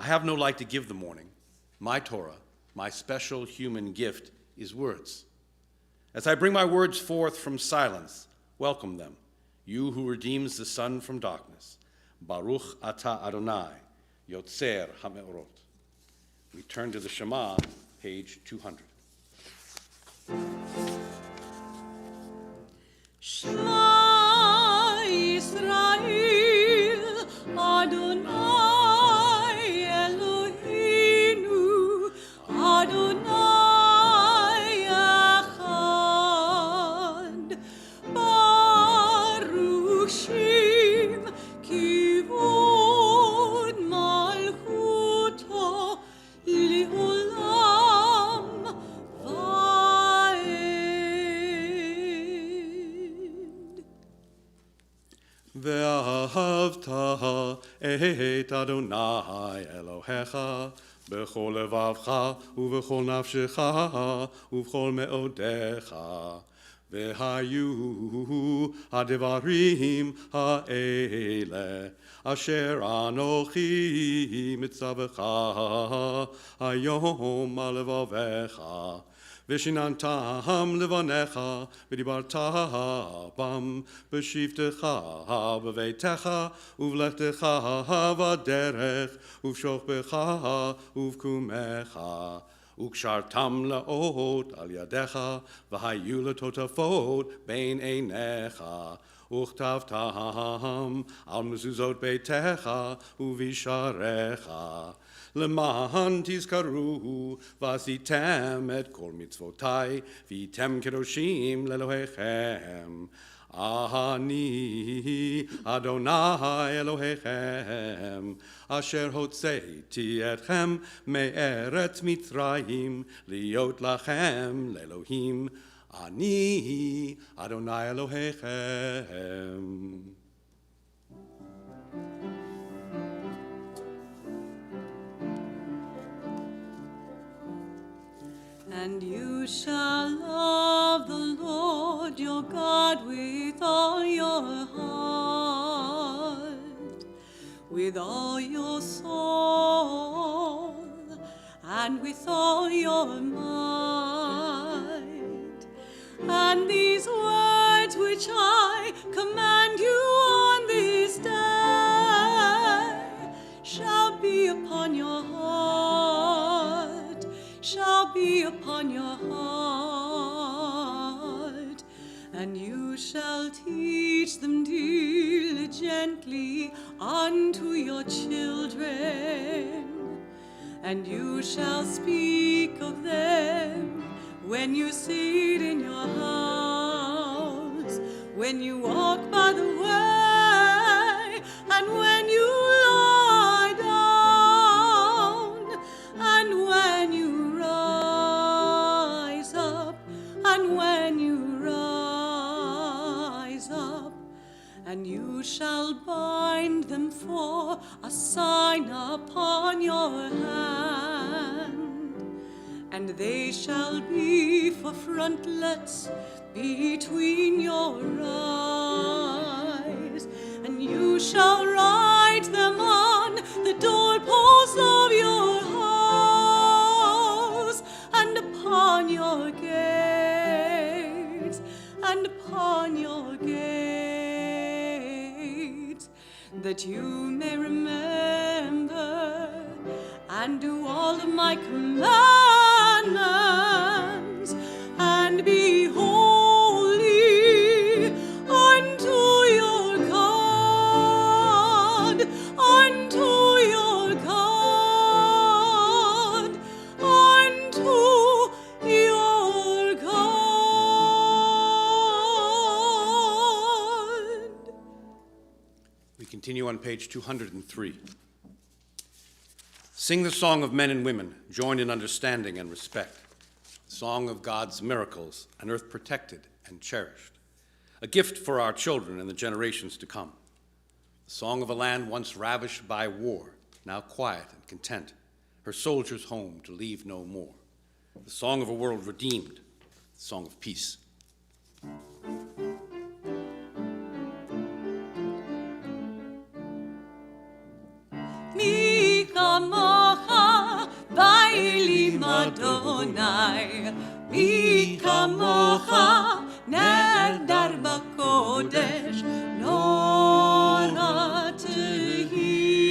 I have no light to give the morning. My Torah, my special human gift, is words. As I bring my words forth from silence, welcome them, you who redeems the sun from darkness. Baruch Ata Adonai, Yotzer HaMeorot. We turn to the Shema, page 200. Shema Yisrael, Adonai Eloheinu, Adonai Echad. Baruch Shem Kivod Malchuto Leolam Vaed. Ve'ahavta et Adonai Elohecha b'chol levavcha u'v'chol nafshecha u'v'chol me'odecha ve'hayu hadevarim ha'ele asher anochi mitzavecha hayom alevavecha Vishinantam levanecha, v'dibarta bam, b'shivtecha b'veitecha, uvlechtecha v'derech, uv'shokbecha uv'kumecha, ukshartam la'ot al yadecha, v'hayu l'totafot bein einecha, uchtavtam al mezuzot beitecha uvisharecha. Leman tizkaru vasitem et kol mitzvotai vitem kedoshim lelohechem. Ani Adonai Elohechem asher hotzeiti etchem me'eretz Mitzrayim liot lachem lelohim. Ani Adonai Elohechem. And you shall love the Lord your God with all your heart, with all your soul, and with all your might. And these words which I command you on this day shall be upon your heart, shall be upon your heart, and you shall teach them diligently unto your children, and you shall speak of them when you sit in your house, when you walk by the way, and when you lie down, and when you rise up, and when you rise up, and you shall bind them for a sign upon your hand, and they shall be for frontlets between your eyes, and you shall write them on the doorposts of your house, and upon your gates, and upon your gates, that you may remember and do all of my commandments, and be holy unto your God, unto your God, unto your God. We continue on page 203. Sing the song of men and women, joined in understanding and respect. The song of God's miracles, an earth protected and cherished. A gift for our children and the generations to come. The song of a land once ravished by war, now quiet and content, her soldiers home to leave no more. The song of a world redeemed, the song of peace. Mi kama Ba'elim Adonai, Mi kamocha nehedar b'kodesh, Nora tehilot,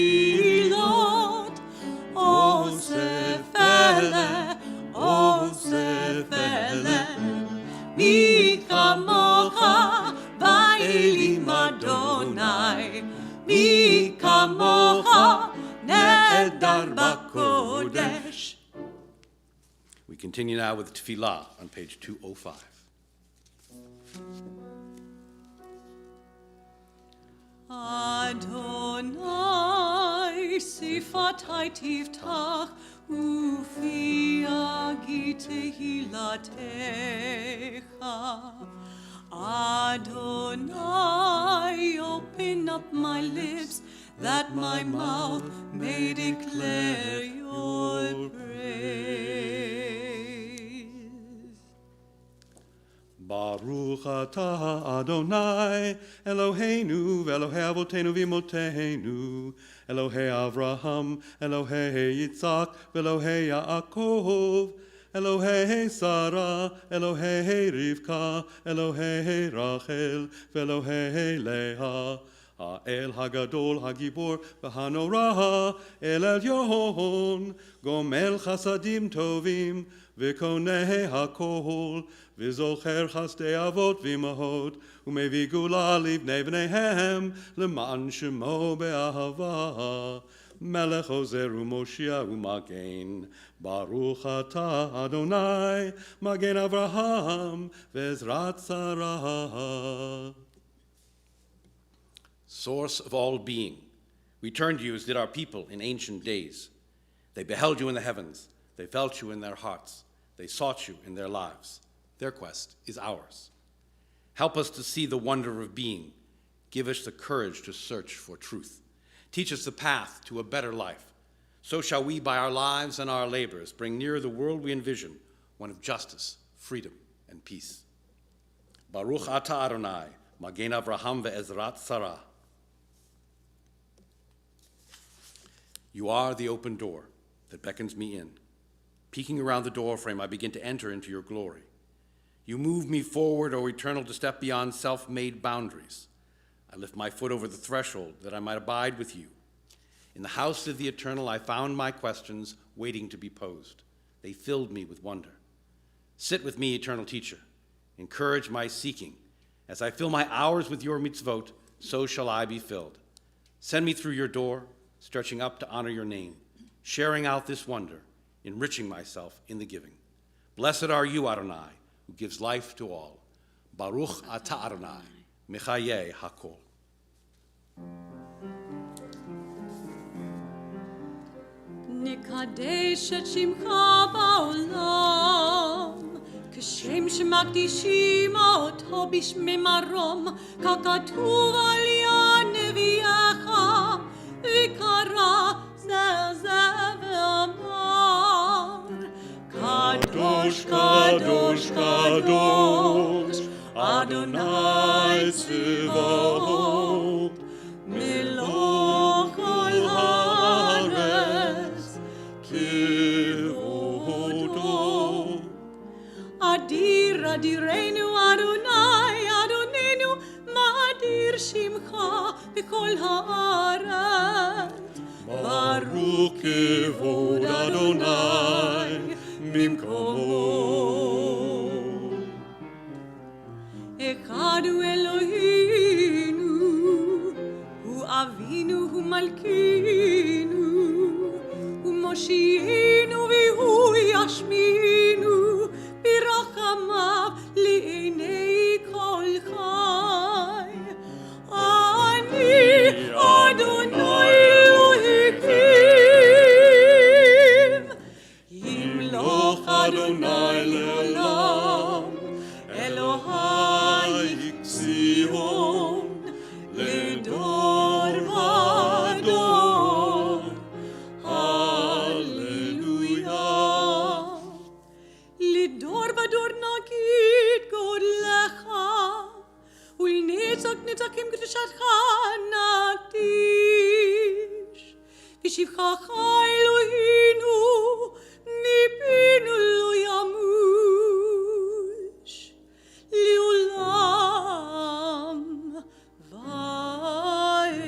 Osef ele, Mi kamocha ba'elim Adonai, Mi kamocha nehedar b'kodesh. We continue now with Tefillah on page 205. Adonai sifatai tiftach ufi agi tehilatecha. Adonai, open up my lips that my mouth may declare your praise. Baruch atah Adonai, Eloheinu, Elohei Avotenu v'Imotenu, Elohei Avraham, Elohei Yitzhak, Elohei Yaakov, Elohei Sarah, Elohei Rivka, Elohei Rachel, Elohei Leah, Ha'el Hagadol Hagibor v'Hanorah, El Elyon, Gomel Chasadim Tovim, V'koneh HaKol, V'zocher Chasdei Avot v'Imahot, U'mevii Gula Livnei Bneihem, L'man Shemo Be'ahava, Melech Ozer u'Moshia u'Magen, Baruch atah Adonai, Magen Avraham, V'ezrat Sarah. Source of all being, we turn to you as did our people in ancient days. They beheld you in the heavens. They felt you in their hearts. They sought you in their lives. Their quest is ours. Help us to see the wonder of being. Give us the courage to search for truth. Teach us the path to a better life. So shall we, by our lives and our labors, bring nearer the world we envision, one of justice, freedom, and peace. Baruch atah Adonai, Magen Avraham ve'ezrat Sarah. You are the open door that beckons me in. Peeking around the doorframe, I begin to enter into your glory. You move me forward, O Eternal, to step beyond self-made boundaries. I lift my foot over the threshold that I might abide with you. In the house of the Eternal, I found my questions waiting to be posed. They filled me with wonder. Sit with me, Eternal Teacher. Encourage my seeking. As I fill my hours with your mitzvot, so shall I be filled. Send me through your door, stretching up to honor your name, sharing out this wonder, enriching myself in the giving. Blessed are you, Adonai, who gives life to all. Baruch atah Adonai, Mechayeh HaKol. נקדש את שמך בעולם, כשם שמקדישים אותו בשמי מרום, ככתוב על יד נביאך, וקרא זה ואמר, קדוש, קדוש, קדוש, אדוני צבאות, מלוא כל הארץ כבודו. אדיר, אדירנו אדוני, אדוננו, מאדיר שמך בכל הארץ. ברוך כבוד אדוני ממקומו. אחד הוא אלוהינו, הוא אבינו, הוא מלכינו, הוא מושיענו והוא ישמיענו, ברחמיו לעיני כל חי. אני אדוני אלוהיכם, ימלוך אדוני לעולם, אלוהי ציון, לדור ודור. הללויה. לדור ודור נגיד גודלך, ולנצח נצחים קדושתך נקדיש. בשבחך אלוהינו ליבנו לא ימוש לעולם ועד.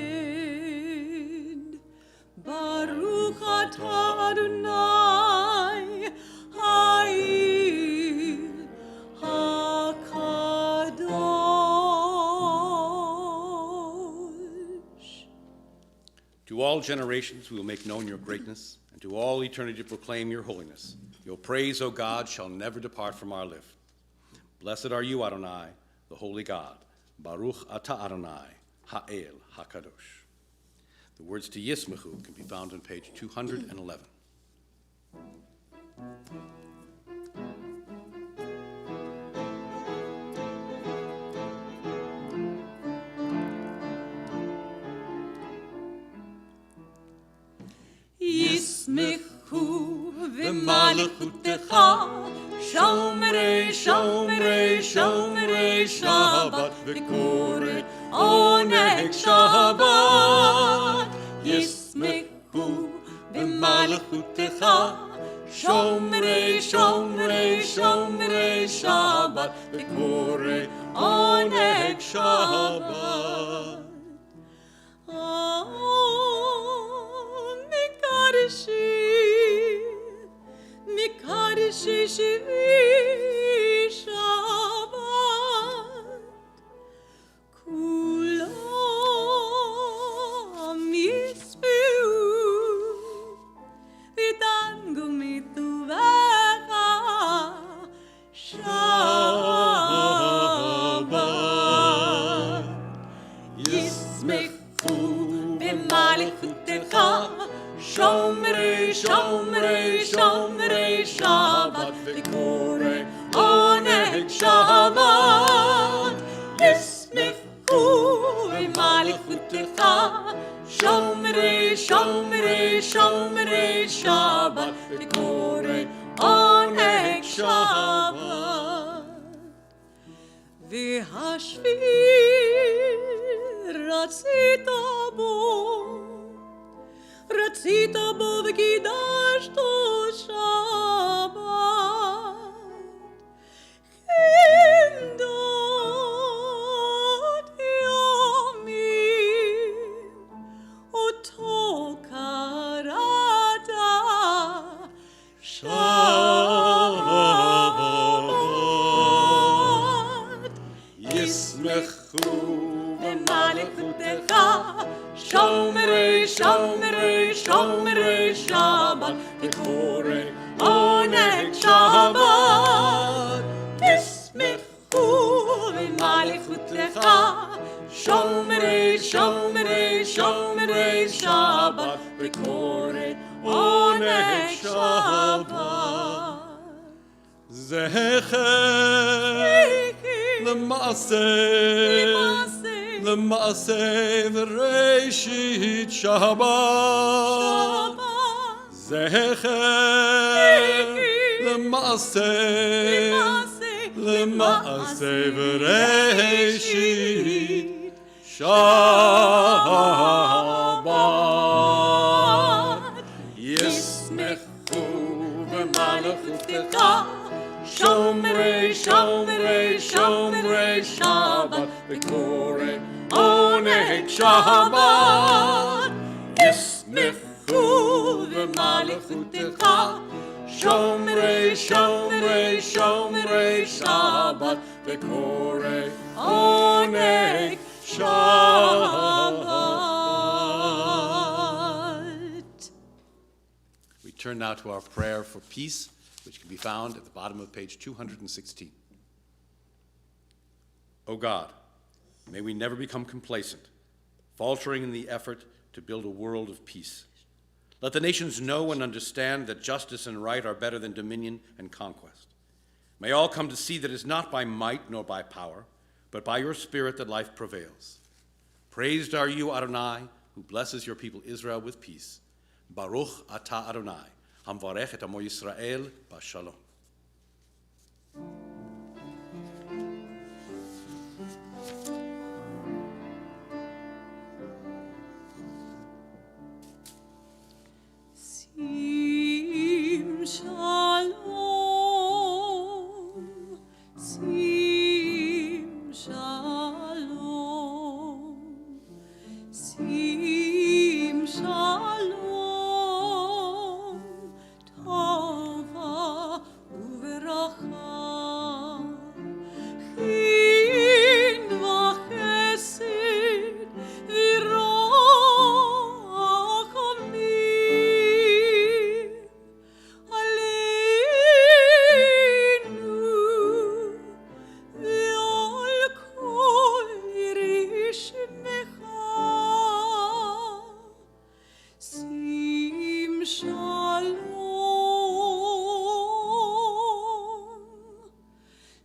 ברוך אתה אדוני האל הקדוש. To all generations we will make known your greatness, and to all eternity proclaim your holiness. Your praise, O God, shall never depart from our lips. Blessed are you, Adonai, the holy God. Baruch ata Adonai, ha'el hakadosh. The words to Yismechu can be found on page 211. ישמחו במלכותך שומרי שומרי שומרי שבת וקורא עונג שבת. ישמחו במלכותך שומרי שומרי שומרי שבת וקורא עונג שבת. מקדשי שבי שבת כולם ישמעו וידנגו מטובך שבת. ישמחו במלכותך שומרי שומרי שומרי שבת וקורא עונג שבת. ישמחו במלכותך שומרי שומרי שומרי שבת וקורא עונג שבת. והשביל רצית בו רצית בו וקידשתו שבת. חמדות ימים אותו קראת שבת. ישמחו במלכותך שומרי שומרי שומרי שבת וקורא עונג שבת. ישמחו במלכותך שומרי שומרי שומרי שבת וקורא עונג שבת. זכר למעשה וראשית שבת. זכר למעשה וראשית שבת. ישמחו במלכותך שומרי שומרי שומרי שבת וקורא עונג שבת. ישמחו במלכותך שומרי שומרי שומרי שבת וקורא עונג שבת. We turn now to our prayer for peace, which can be found at the bottom of page 216. O God, may we never become complacent, faltering in the effort to build a world of peace. Let the nations know and understand that justice and right are better than dominion and conquest. May all come to see that it is not by might nor by power, but by your Spirit that life prevails. Praised are you, Adonai, who blesses your people Israel with peace. Baruch ata Adonai, hamvarech et amo Yisrael b'shalom. Sim shalom.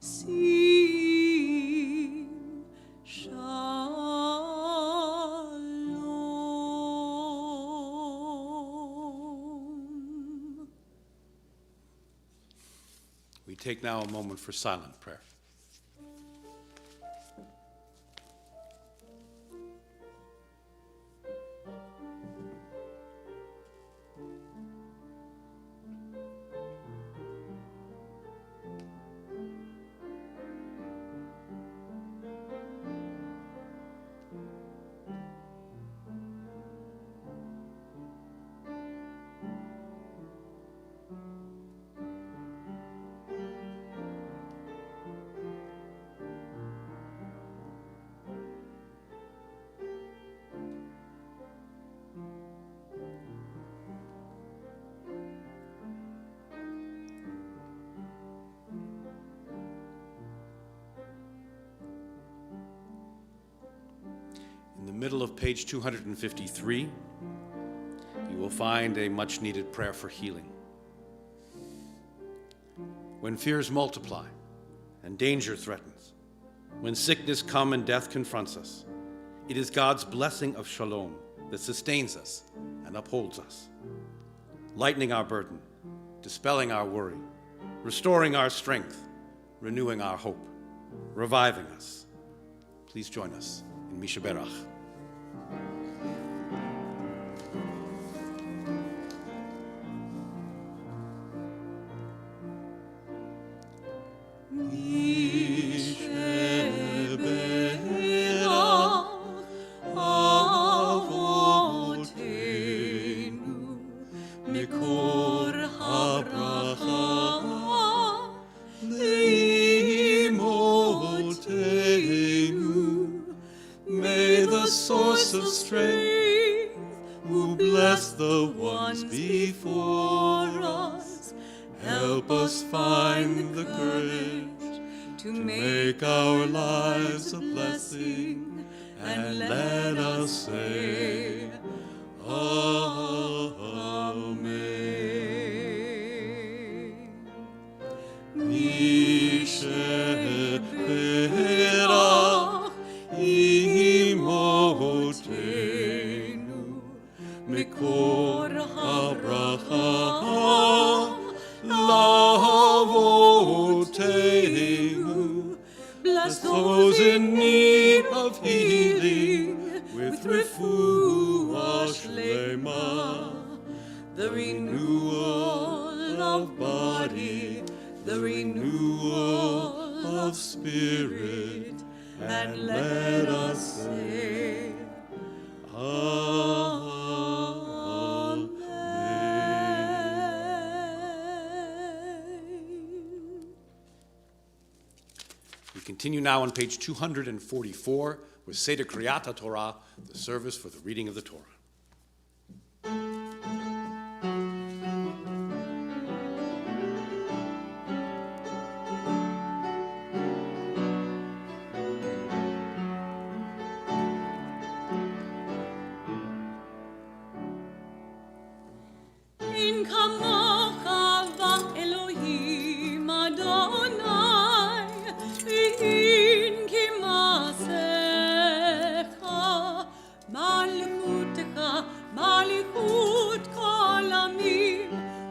Sim Shalom. We take now a moment for silent prayer. In the middle of page 253, you will find a much-needed prayer for healing. When fears multiply and danger threatens, when sickness comes and death confronts us, it is God's blessing of shalom that sustains us and upholds us, lightening our burden, dispelling our worry, restoring our strength, renewing our hope, reviving us. Please join us in Mishaberach. Bless those in need of healing with refuah shlema, the renewal of body, the renewal of spirit, and let us say, We continue now on page 244 with Seder Kriyat Torah, the service for the reading of the Torah. In kamocha Elohim Adonai, in kimasecha, malchutecha, malchut kol amim,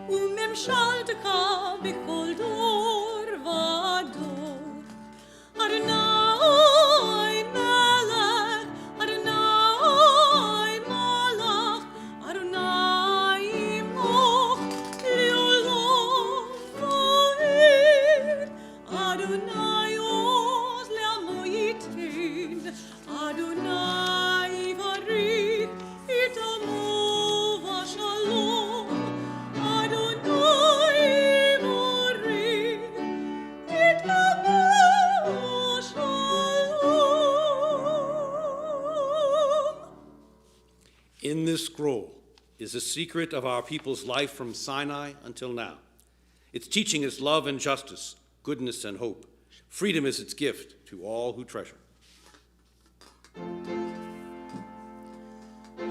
umemshaltecha b'kol dor v'ador. Adonai melech, Adonai malach, Adonai imoch le'olam va'ed. Adonai oz le'amo yitin, Adonai yivarich et amo v'shalom. Adonai yivarich et amo v'shalom. In this scroll is a secret of our people's life from Sinai until now. Its teaching is love and justice, goodness and hope. Freedom is its gift to all who treasure.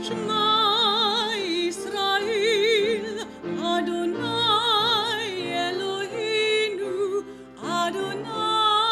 Shema Yisrael, Adonai Eloheinu, Adonai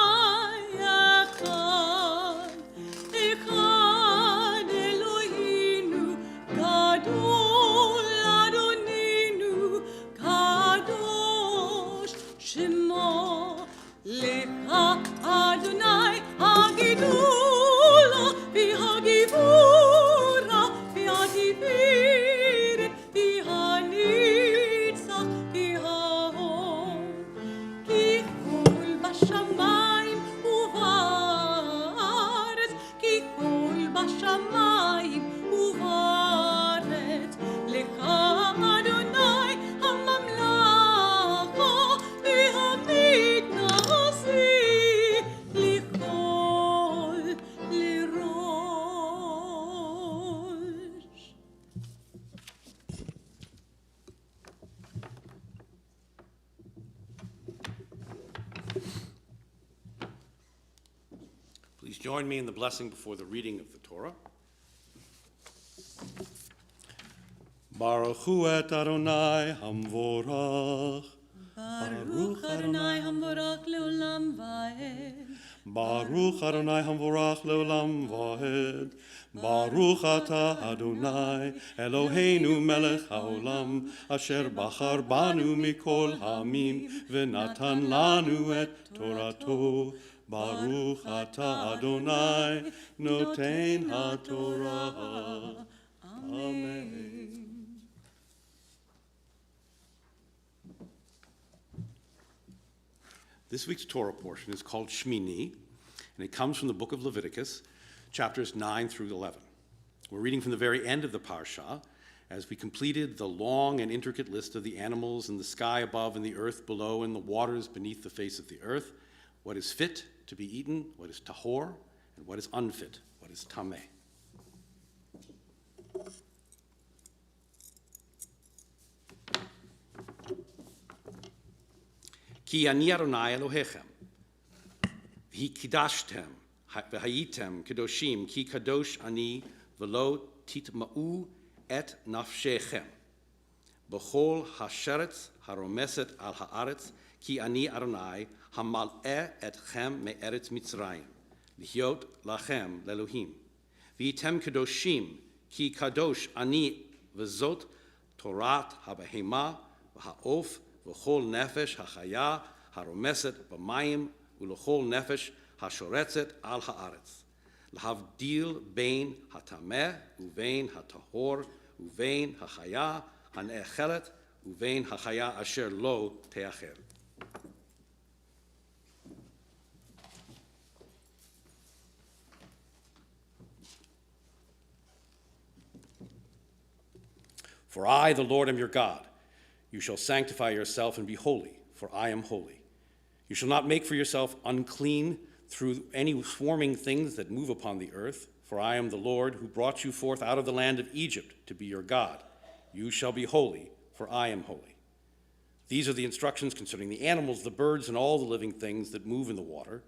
Please join me in the blessing before the reading of the Torah. Baruch hu et Adonai hamvorach. Baruch Adonai hamvorach leolam vaed. Baruch Adonai hamvorach leolam vaed. Baruch ata Adonai Eloheinu melech haolam asher bachar banu mikol hamim v'natan lanu et Torato. Baruch ata Adonai noten haTorah. Amen. This week's Torah portion is called Shmini, and it comes from the book of Leviticus, chapters 9 through 11. We're reading from the very end of the parsha, as we completed the long and intricate list of the animals in the sky above and the earth below and the waters beneath the face of the earth, what is fit to be eaten, what is tahor, and what is unfit, what is tameh. Ki ani Adonai Elohechem, v'hi kidashtem, v'hayitem kedoshim, ki kadosh ani, v'lo titma'u et nafshechem. B'chol hasheretz haromeset al haaretz, ki ani Adonai, hamal'eh etchem me'eretz Mitzrayim, lihyot lachem le'elohim. V'yitem kedoshim, ki kadosh ani, v'zot torat habehema, v'ha'of, v'chol nefesh hachaya haromeset b'mayim u'lechol nefesh hashoretzet al haaretz. L'havdil bein hatameh uvein hatahor uvein hachaya hane'echelet uvein hachaya asher lo te'acher. For I, the Lord, am your God. You shall sanctify yourself and be holy, for I am holy. You shall not make for yourself unclean through any swarming things that move upon the earth, for I am the Lord who brought you forth out of the land of Egypt to be your God. You shall be holy, for I am holy. These are the instructions concerning the animals, the birds, and all the living things that move in the water,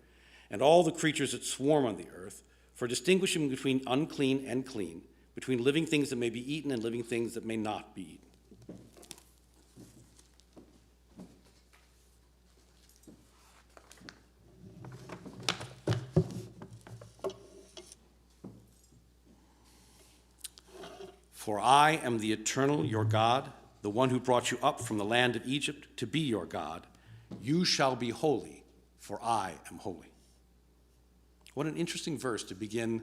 and all the creatures that swarm on the earth, for distinguishing between unclean and clean, between living things that may be eaten and living things that may not be eaten. For I am the eternal, your God, the one who brought you up from the land of Egypt to be your God. You shall be holy, for I am holy. What an interesting verse to begin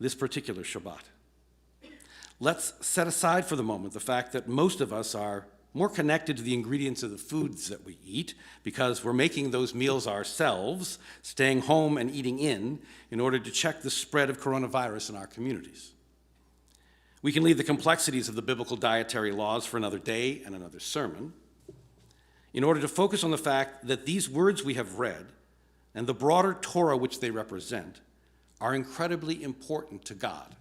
this particular Shabbat. Let's set aside for the moment the fact that most of us are more connected to the ingredients of the foods that we eat because we're making those meals ourselves, staying home and eating in order to check the spread of coronavirus in our communities. We can leave the complexities of the biblical dietary laws for another day and another sermon in order to focus on the fact that these words we have read and the broader Torah which they represent are incredibly important to God.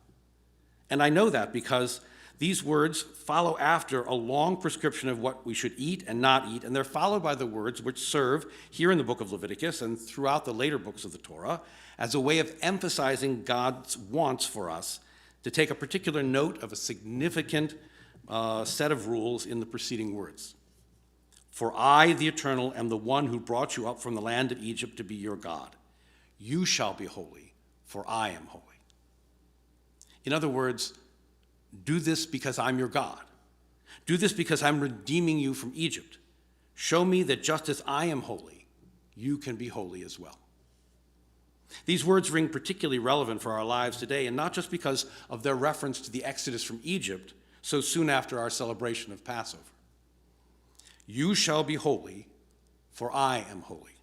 And I know that because these words follow after a long prescription of what we should eat and not eat, and they're followed by the words which serve here in the book of Leviticus and throughout the later books of the Torah as a way of emphasizing God's wants for us to take a particular note of a significant set of rules in the preceding words. For I, the Eternal, am the one who brought you up from the land of Egypt to be your God. You shall be holy, for I am holy. In other words, do this because I'm your God. Do this because I'm redeeming you from Egypt. Show me that just as I am holy, you can be holy as well. These words ring particularly relevant for our lives today, and not just because of their reference to the exodus from Egypt so soon after our celebration of Passover. You shall be holy, for I am holy.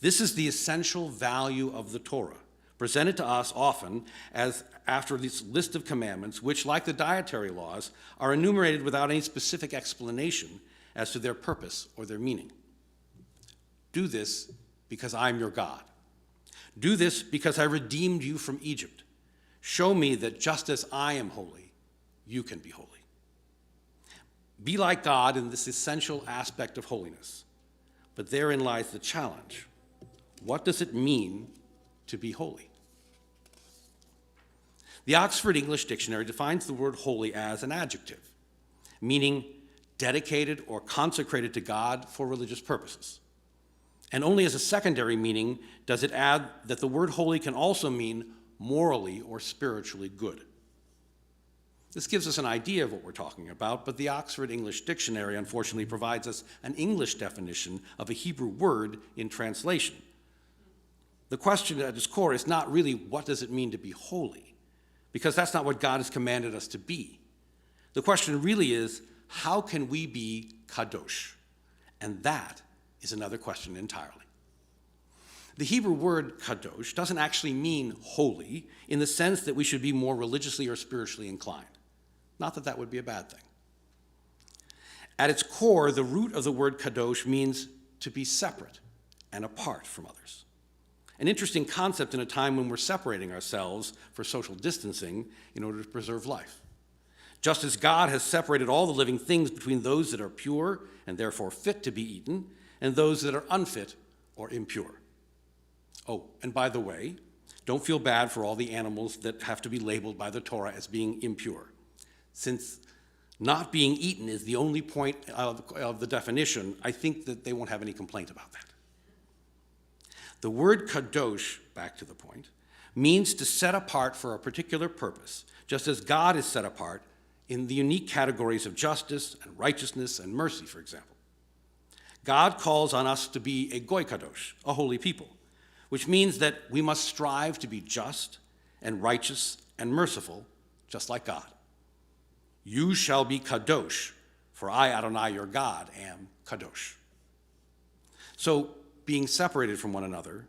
This is the essential value of the Torah, presented to us often as after this list of commandments, which, like the dietary laws, are enumerated without any specific explanation as to their purpose or their meaning. Do this because I'm your God. Do this because I redeemed you from Egypt. Show me that just as I am holy, you can be holy. Be like God in this essential aspect of holiness. But therein lies the challenge. What does it mean to be holy. The Oxford English Dictionary defines the word holy as an adjective, meaning dedicated or consecrated to God for religious purposes. And only as a secondary meaning does it add that the word holy can also mean morally or spiritually good. This gives us an idea of what we're talking about, but the Oxford English Dictionary unfortunately provides us an English definition of a Hebrew word in translation. The question at its core is not really what does it mean to be holy, because that's not what God has commanded us to be. The question really is, how can we be kadosh? And that is another question entirely. The Hebrew word kadosh doesn't actually mean holy in the sense that we should be more religiously or spiritually inclined. Not that that would be a bad thing. At its core, the root of the word kadosh means to be separate and apart from others. An interesting concept in a time when we're separating ourselves for social distancing in order to preserve life. Just as God has separated all the living things between those that are pure and therefore fit to be eaten and those that are unfit or impure. Oh, and by the way, don't feel bad for all the animals that have to be labeled by the Torah as being impure. Since not being eaten is the only point of the definition, I think that they won't have any complaint about that. The word kadosh, back to the point, means to set apart for a particular purpose, just as God is set apart in the unique categories of justice and righteousness and mercy, for example. God calls on us to be a goy kadosh, a holy people, which means that we must strive to be just and righteous and merciful, just like God. You shall be kadosh, for I, Adonai, your God, am kadosh. So being separated from one another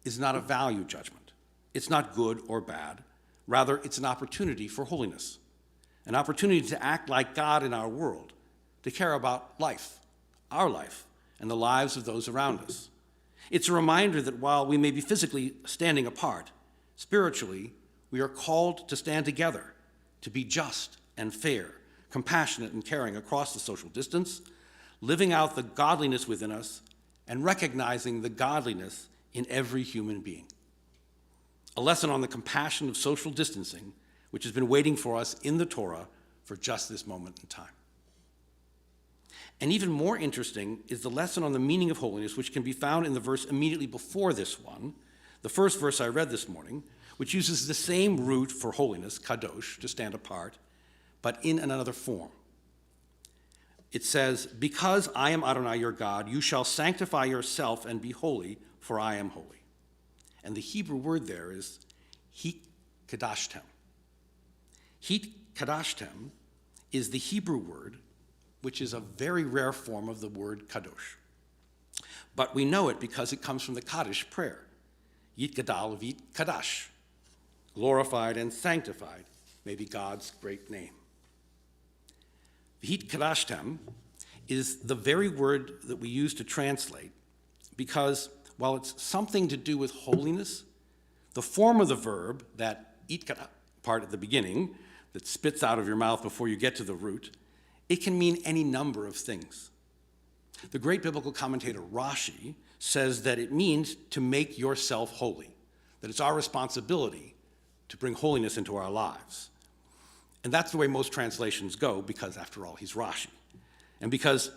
is not a value judgment. It's not good or bad. Rather, it's an opportunity for holiness, an opportunity to act like God in our world, to care about life, our life, and the lives of those around us. It's a reminder that while we may be physically standing apart, spiritually, we are called to stand together, to be just and fair, compassionate and caring across the social distance, living out the godliness within us, and recognizing the godliness in every human being. A lesson on the compassion of social distancing, which has been waiting for us in the Torah for just this moment in time. And even more interesting is the lesson on the meaning of holiness, which can be found in the verse immediately before this one, the first verse I read this morning, which uses the same root for holiness, kadosh, to stand apart, but in another form. It says, because I am Adonai your God, you shall sanctify yourself and be holy, for I am holy. And the Hebrew word there is hit kadashtem. Hit kadashtem is the Hebrew word, which is a very rare form of the word kadosh. But we know it because it comes from the Kaddish prayer. Yit gadal v'yit kadash. Glorified and sanctified may be God's great name. Hit kadashtem is the very word that we use to translate because while it's something to do with holiness, the form of the verb, that itkada part at the beginning that spits out of your mouth before you get to the root, it can mean any number of things. The great biblical commentator Rashi says that it means to make yourself holy, that it's our responsibility to bring holiness into our lives. And that's the way most translations go because, after all, he's Rashi. And because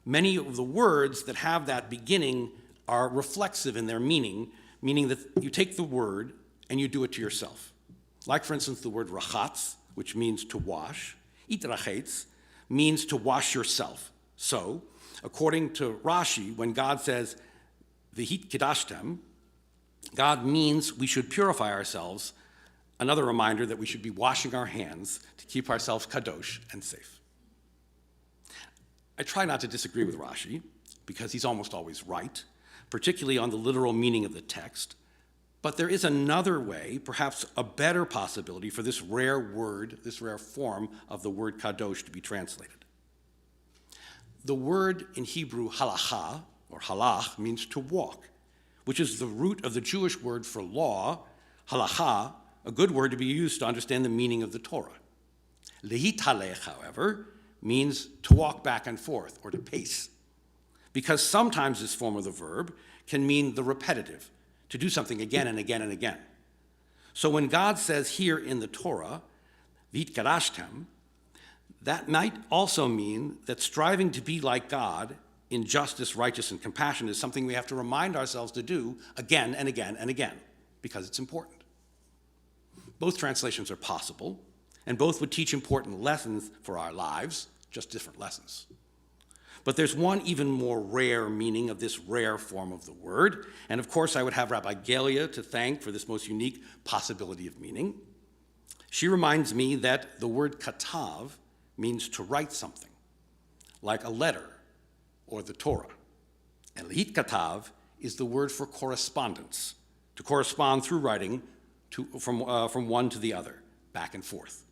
many of the words that have that beginning are reflexive in their meaning that you take the word and you do it to yourself. Like, for instance, the word rachatz, which means to wash. Itrachetz means to wash yourself. So, according to Rashi, when God says, v'hit kidashtem, God means we should purify ourselves. Another reminder that we should be washing our hands to keep ourselves kadosh and safe. I try not to disagree with Rashi because he's almost always right, particularly on the literal meaning of the text. But there is another way, perhaps a better possibility for this rare word, this rare form of the word kadosh to be translated. The word in Hebrew halacha, or halach, means to walk, which is the root of the Jewish word for law, halacha, a good word to be used to understand the meaning of the Torah. Lehitalech, however, means to walk back and forth or to pace, because sometimes this form of the verb can mean the repetitive, to do something again and again and again. So when God says here in the Torah, V'itkarashtem, that might also mean that striving to be like God in justice, righteousness, and compassion is something we have to remind ourselves to do again and again and again, because it's important. Both translations are possible, and both would teach important lessons for our lives, just different lessons. But there's one even more rare meaning of this rare form of the word, and of course I would have Rabbi Gelia to thank for this most unique possibility of meaning. She reminds me that the word katav means to write something, like a letter or the Torah. And lehit katav is the word for correspondence, to correspond through writing from one to the other, back and forth.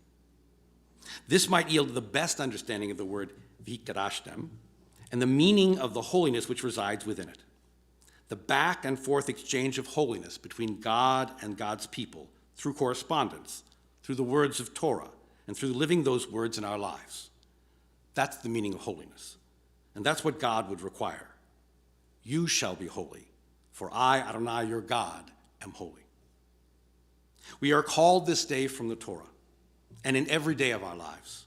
This might yield the best understanding of the word v'hikarashtem and the meaning of the holiness which resides within it. The back and forth exchange of holiness between God and God's people through correspondence, through the words of Torah, and through living those words in our lives. That's the meaning of holiness. And that's what God would require. You shall be holy, for I, Adonai, your God, am holy. We are called this day from the Torah, and in every day of our lives,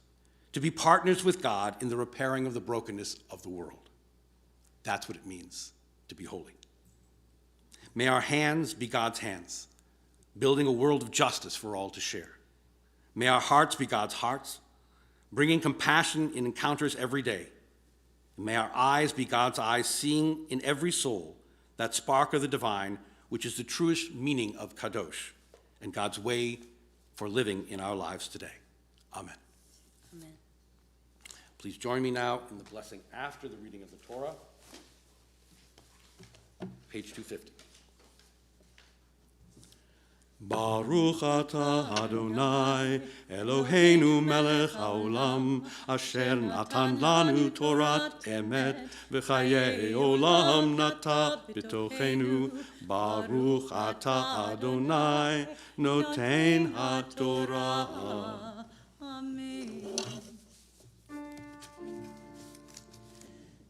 to be partners with God in the repairing of the brokenness of the world. That's what it means to be holy. May our hands be God's hands, building a world of justice for all to share. May our hearts be God's hearts, bringing compassion in encounters every day. And may our eyes be God's eyes, seeing in every soul that spark of the divine, which is the truest meaning of kadosh and God's way for living in our lives today. Amen. Amen. Please join me now in the blessing after the reading of the Torah, page 250. Baruch atah Adonai, Eloheinu melech haolam, asher natan lanu Torat emet, v'chayei olam nata b'tochenu. Baruch atah Adonai, noten haTorah. Amen.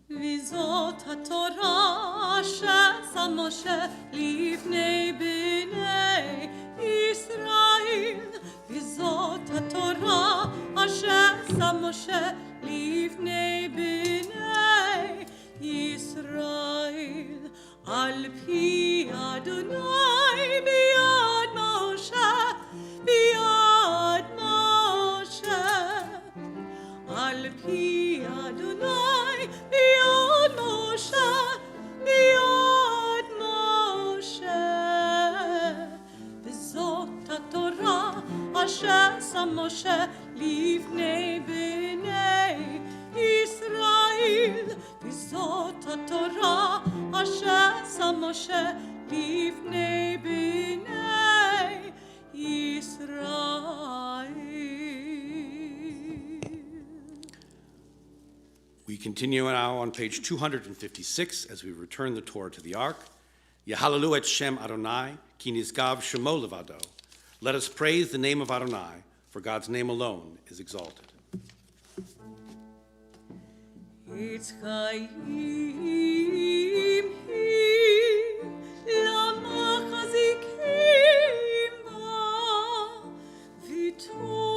וזאת התורה שעשה משה לפני בני ישראל. וזאת התורה אשר עשה משה לפני בני ישראל. על פי אדוני ביד משה, ביד משה. על פי אדוני ביד משה, ביד משה. וזאת התורה אשר עשה משה לפני בני ישראל. וזאת התורה אשר עשה משה לפני בני ישראל. We continue now on page 256 as we return the Torah to the Ark. Yehalalu et Shem Adonai, ki nizgav shemo levado. Let us praise the name of Adonai, for God's name alone is exalted. עץ חיים היא, למה חזיקים בה, ותומכה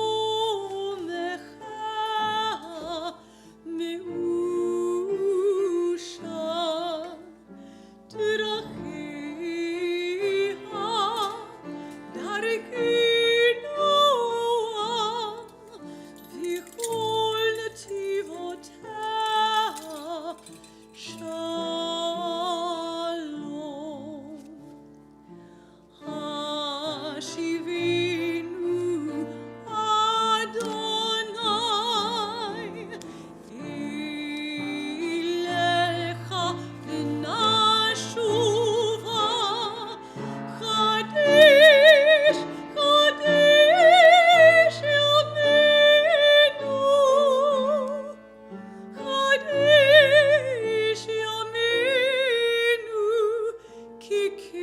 מאושר. דרכיה דרכי נועם, וכל נתיבותיה שלום. השיבינו אדוני אליך ונשובה. חדש חדש ימינו, חדש ימינו כי קדם.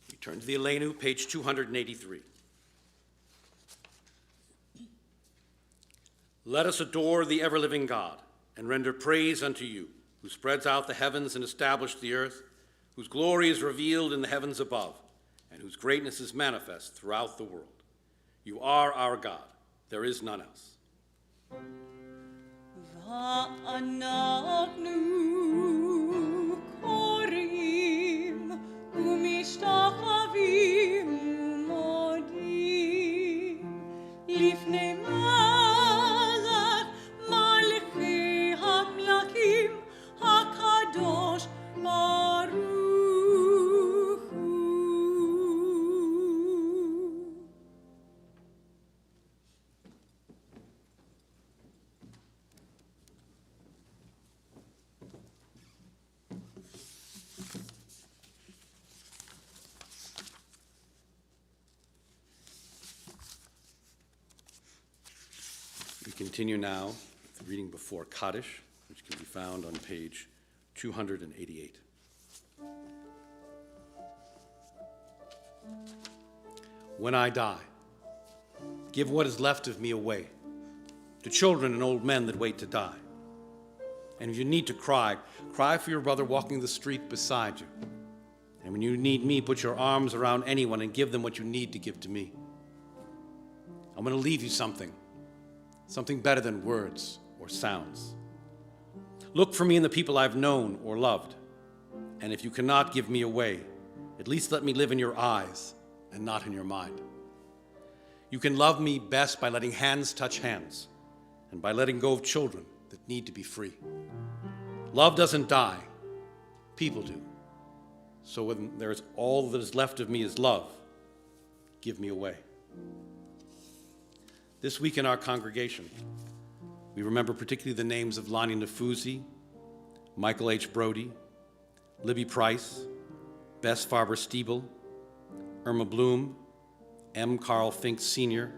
We turn to the Elenu, page 283. Let us adore the ever-living God and render praise unto you, who spreads out the heavens and established the earth, whose glory is revealed in the heavens above, and whose greatness is manifest throughout the world. You are our God. There is none else. ואנחנו קוראים ומשתחווים ומודים לפני מלך מלכי המלכים הקדוש ברוך הוא. We continue now with the reading before Kaddish, which can be found on page 288. When I die, give what is left of me away to children and old men that wait to die. And if you need to cry, cry for your brother walking the street beside you. And when you need me, put your arms around anyone and give them what you need to give to me. I'm going to leave you something better than words or sounds. Look for me in the people I've known or loved. And if you cannot give me away, at least let me live in your eyes and not in your mind. You can love me best by letting hands touch hands and by letting go of children that need to be free. Love doesn't die, people do. So when there's all that is left of me is love, give me away. This week in our congregation, we remember particularly the names of Lonnie Nafuzi, Michael H. Brody, Libby Price, Bess Farber-Stiebel, Irma Bloom, M. Carl Fink Sr.,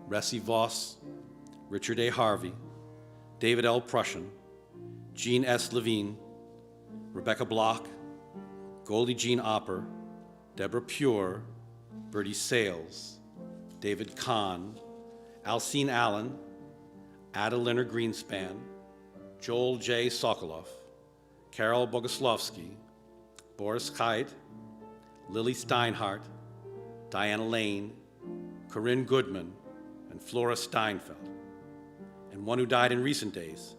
Ressie Voss, Richard A. Harvey, David L. Prussian, Jean S. Levine, Rebecca Block, Goldie Jean Opper, Deborah Pure, Bertie Sales, David Kahn, Alcine Allen, Ada Leonard Greenspan, Joel J. Sokoloff, Carol Boguslavsky, Boris Kite, Lily Steinhardt, Diana Lane, Corinne Goodman, and Flora Steinfeld, and one who died in recent days,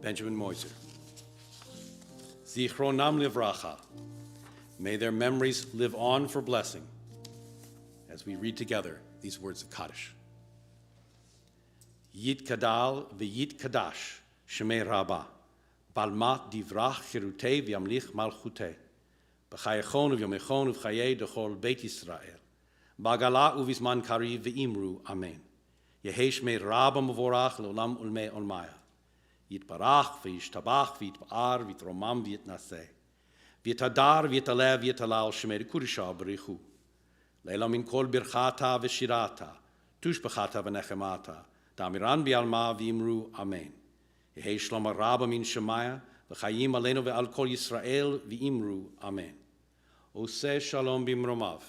Benjamin Moiser. Zichronam livracha. May their memories live on for blessing as we read together these words of Kaddish. Yit kadal v'yit kadash shemei rabba balmat divrach chirutei v'yamlich malchutei b'chayechon v'yomechon v'chayei dechol Beit Yisrael b'agala uvizman kariv v'imru amen Yehei shmei rabba mevorach leolam ulmei olmaya yitbarach v'yishtabach v'yitba'ar v'yitromam v'yitnaseh v'yitadar v'yitaleh v'yitalal shemei kurishah b'richu leila min kol birchata v'shirata tushbechata v'nechemata Damiran bi'alma v'imru amen. Yehei shlom rabba min shemaya v'chayim aleinu ve'al kol Yisrael v'imru amen. Oseh shalom b'imromav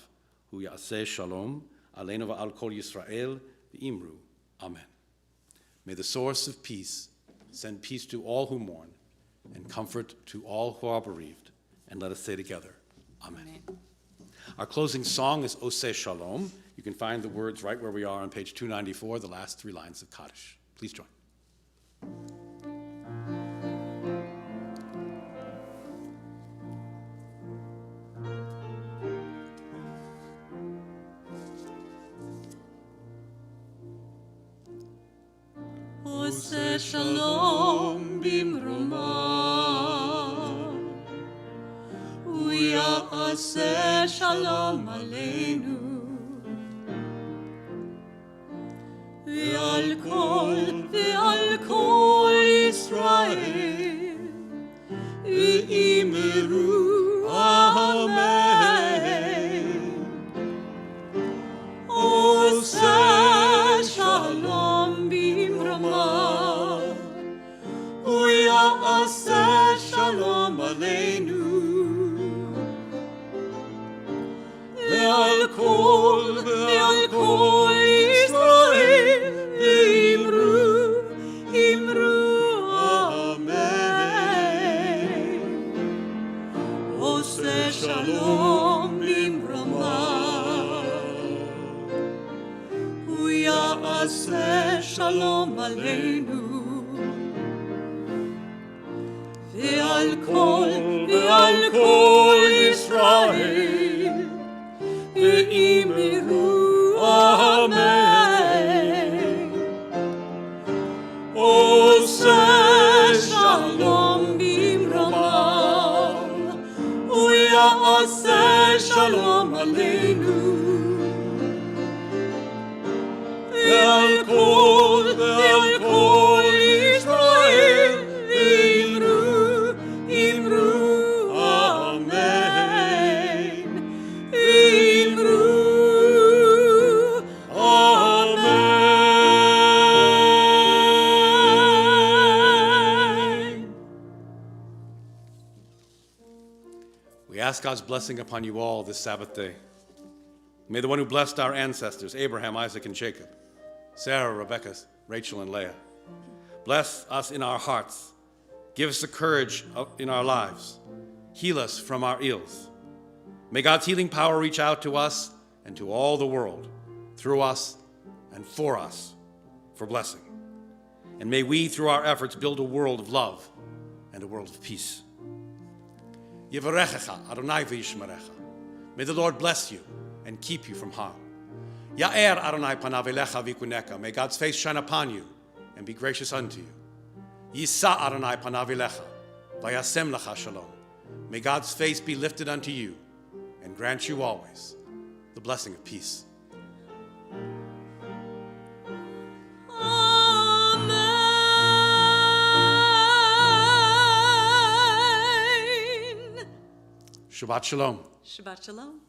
hu ya'aseh shalom aleinu ve'al kol Yisrael v'imru amen. May the source of peace send peace to all who mourn and comfort to all who are bereaved. And let us say together, amen. Our closing song is Oseh Shalom. You can find the words right where we are on page 294, the last three lines of Kaddish. Please join. Oseh Shalom bimromah U'ya'aseh Shalom aleinu Ve'al kol Yisrael V'imru amen Oseh Shalom bimromah U'ya'aseh Shalom aleinu Ve'al kol Yisrael V'imru shalom aleinu. Ve'al kol Yisrael, ve'imiru amen. Oseh shalom bimromah, u'ya'aseh shalom aleinu. Ve'al kol Yisrael, imru amen. Imru amen. We ask God's blessing upon you all this Sabbath day. May the one who blessed our ancestors, Abraham, Isaac, and Jacob, Sarah, Rebekah, Rachel, and Leah, bless us in our hearts. Give us the courage in our lives. Heal us from our ills. May God's healing power reach out to us and to all the world, through us and for us, for blessing. And may we, through our efforts, build a world of love and a world of peace. Yevarechecha Adonai v'yishmerecha. May the Lord bless you and keep you from harm. Ya'er Adonai panav elecha v'yikuneka. May God's face shine upon you and be gracious unto you. Yisa Adonai panav elecha v'yasem lecha shalom. May God's face be lifted unto you and grant you always the blessing of peace. Amen. Shabbat shalom. Shabbat shalom.